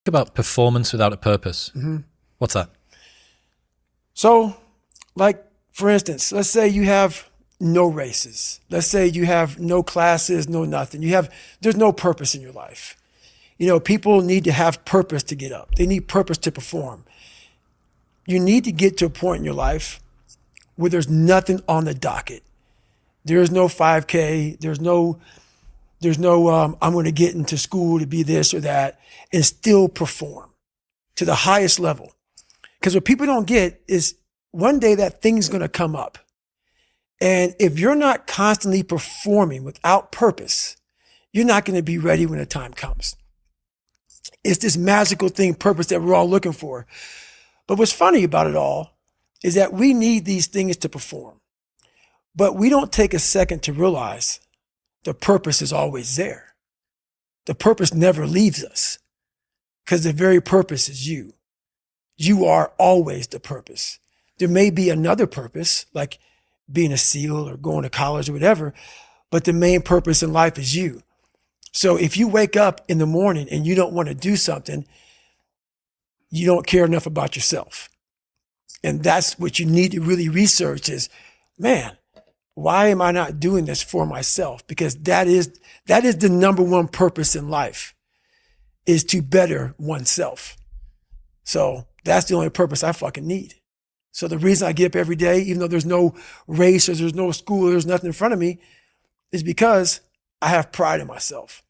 About performance without a purpose. Mm-hmm. What's that? So, like, for instance, let's say you have no races. Let's say you have no classes, no nothing. There's no purpose in your life. You know, people need to have purpose to get up. They need purpose to perform. You need to get to a point in your life where there's nothing on the docket. There's no 5K. There's no I'm going to get into school to be this or that and still perform to the highest level. Because what people don't get is one day that thing's going to come up. And if you're not constantly performing without purpose, you're not going to be ready when the time comes. It's this magical thing, purpose, that we're all looking for. But what's funny about it all is that we need these things to perform. But we don't take a second to realize the purpose is always there. The purpose never leaves us because the very purpose is you. You are always the purpose. There may be another purpose, like being a SEAL or going to college or whatever, but the main purpose in life is you. So if you wake up in the morning and you don't want to do something, you don't care enough about yourself. And that's what you need to really research is, man, why am I not doing this for myself? Because that is the number one purpose in life, is to better oneself. So that's the only purpose I fucking need. So the reason I get up every day, even though there's no race or there's no school, or there's nothing in front of me, is because I have pride in myself.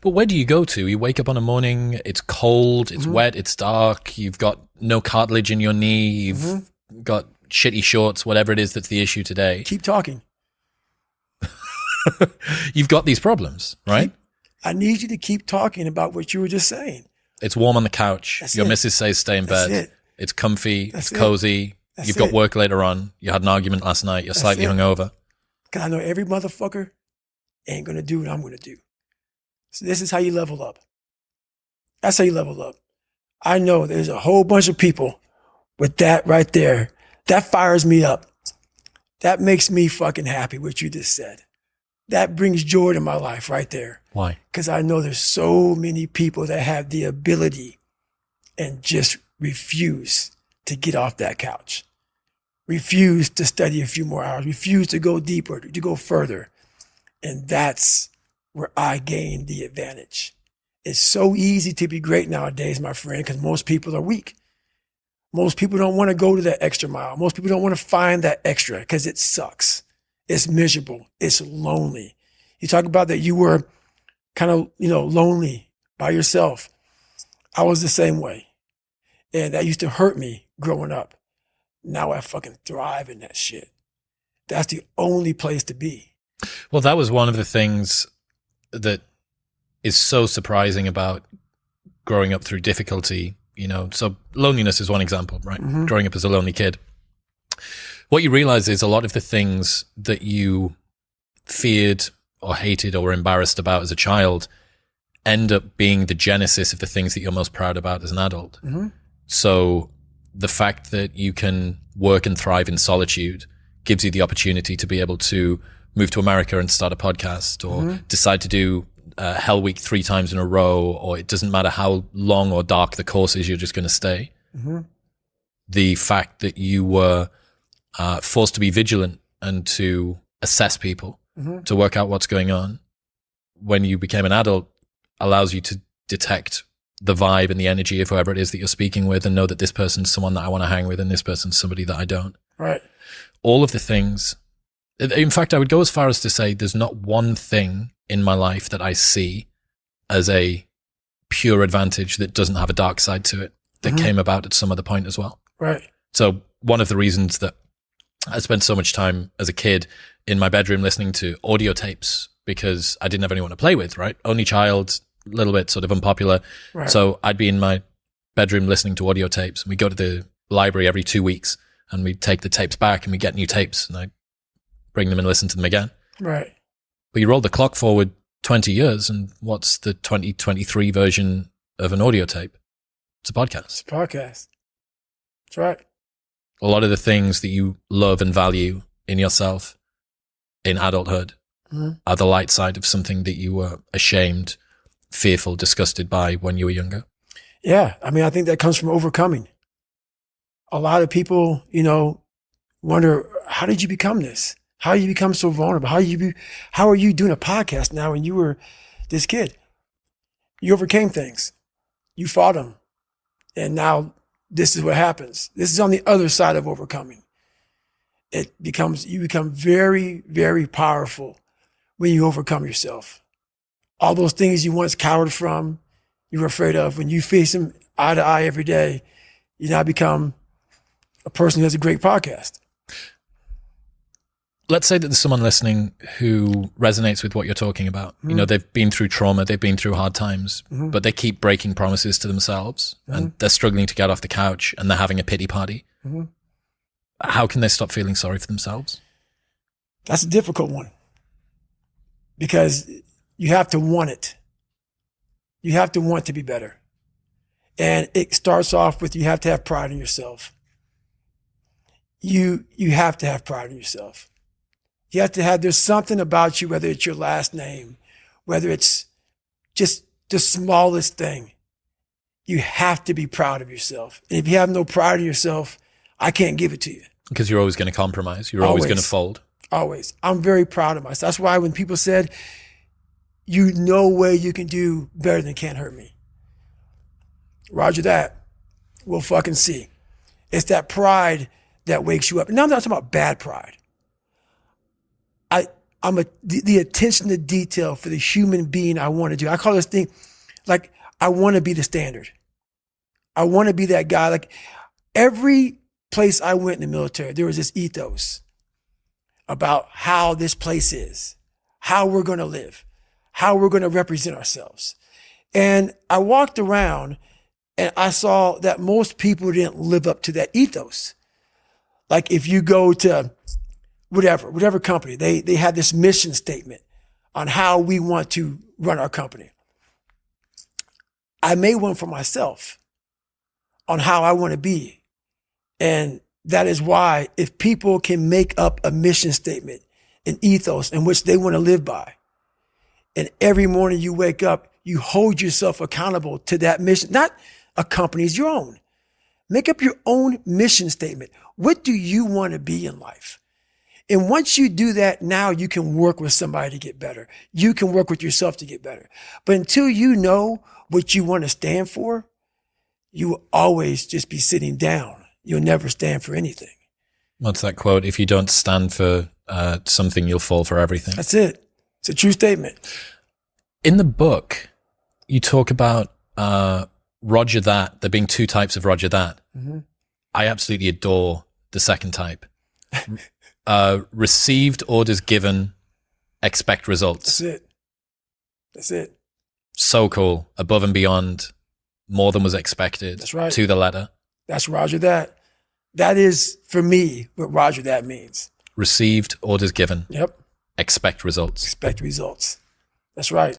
But where do you go to? You wake up on a morning, it's cold, it's wet, it's dark, you've got no cartilage in your knee, you've got shitty shorts, whatever it is that's the issue today. Keep talking. You've got these problems, right? I need you to keep talking about what you were just saying. It's warm on the couch. That's Your it. missus says stay in That's bed. it. It's comfy. That's it's cozy. That's You've got it. work later on. You had an argument last night. You're slightly it. hungover. Because I know every motherfucker ain't going to do what I'm going to do. So this is how you level up. That's how you level up. I know there's a whole bunch of people with that right there. That fires me up. That makes me fucking happy, what you just said. That brings joy to my life right there. Why? Because I know there's so many people that have the ability and just refuse to get off that couch. Refuse to study a few more hours. Refuse to go deeper, to go further. And that's where I gain the advantage. It's so easy to be great nowadays, my friend, because most people are weak. Most people don't want to go to that extra mile. Most people don't want to find that extra because it sucks. It's miserable. It's lonely. You talk about that you were kind of, lonely by yourself. I was the same way. And that used to hurt me growing up. Now I fucking thrive in that shit. That's the only place to be. Well, that was one of the things that is so surprising about growing up through difficulty. So loneliness is one example, right? Mm-hmm. Growing up as a lonely kid. What you realize is a lot of the things that you feared or hated or were embarrassed about as a child end up being the genesis of the things that you're most proud about as an adult. Mm-hmm. So the fact that you can work and thrive in solitude gives you the opportunity to be able to move to America and start a podcast, or decide to do Hell Week 3 times in a row, or it doesn't matter how long or dark the course is, you're just going to stay. Mm-hmm. The fact that you were forced to be vigilant and to assess people, to work out what's going on when you became an adult, allows you to detect the vibe and the energy of whoever it is that you're speaking with, and know that this person's someone that I want to hang with and this person's somebody that I don't. Right. All of the things. In fact, I would go as far as to say there's not one thing in my life that I see as a pure advantage that doesn't have a dark side to it that came about at some other point as well. Right. So one of the reasons that I spent so much time as a kid in my bedroom listening to audio tapes, because I didn't have anyone to play with, right? Only child, a little bit sort of unpopular. Right. So I'd be in my bedroom listening to audio tapes, and we'd go to the library every 2 weeks and we'd take the tapes back and we'd get new tapes and I'd bring them and listen to them again. Right. But you roll the clock forward 20 years and what's the 2023 version of an audio tape? It's a podcast. It's a podcast. That's right. A lot of the things that you love and value in yourself in adulthood are the light side of something that you were ashamed, fearful, disgusted by when you were younger. Yeah. I mean, I think that comes from overcoming. A lot of people, you know, wonder, how did you become this? How did you become so vulnerable? How are you doing a podcast now when you were this kid? You overcame things. You fought them. And now this is what happens. This is on the other side of overcoming. You become very, very powerful when you overcome yourself. All those things you once cowered from, you were afraid of, when you face them eye to eye every day, you now become a person who has a great podcast. Let's say that there's someone listening who resonates with what you're talking about. You know, they've been through trauma, they've been through hard times, but they keep breaking promises to themselves and they're struggling to get off the couch and they're having a pity party. How can they stop feeling sorry for themselves? That's a difficult one, because you have to want it. You have to want to be better. And it starts off with, you have to have pride in yourself. You have to have pride in yourself. You have to have, there's something about you, whether it's your last name, whether it's just the smallest thing, you have to be proud of yourself. And if you have no pride in yourself, I can't give it to you. Because you're always going to compromise. You're always going to fold. Always. I'm very proud of myself. That's why when people said, you no way you can do better than Can't Hurt Me. Roger that. We'll fucking see. It's that pride that wakes you up. And now I'm not talking about bad pride. The attention to detail for the human being I want to do. I call this thing, like, I want to be the standard. I want to be that guy. Like, every place I went in the military, there was this ethos about how this place is, how we're going to live, how we're going to represent ourselves. And I walked around and I saw that most people didn't live up to that ethos. Like, if you go to whatever company, they had this mission statement on how we want to run our company. I made one for myself on how I want to be. And that is why, if people can make up a mission statement, an ethos in which they want to live by, and every morning you wake up, you hold yourself accountable to that mission, not a company's, your own. Make up your own mission statement. What do you want to be in life? And once you do that, now you can work with somebody to get better. You can work with yourself to get better. But until you know what you want to stand for, you will always just be sitting down. You'll never stand for anything. What's that quote? If you don't stand for something, you'll fall for everything. That's it. It's a true statement. In the book, you talk about Roger that, there being two types of Roger that. I absolutely adore the second type. Received, orders given, expect results. That's it. So cool. Above and beyond, more than was expected. That's right. To the letter. That's Roger that. That is, for me, what Roger that means. Received, orders given. Yep. Expect results. Expect results. That's right.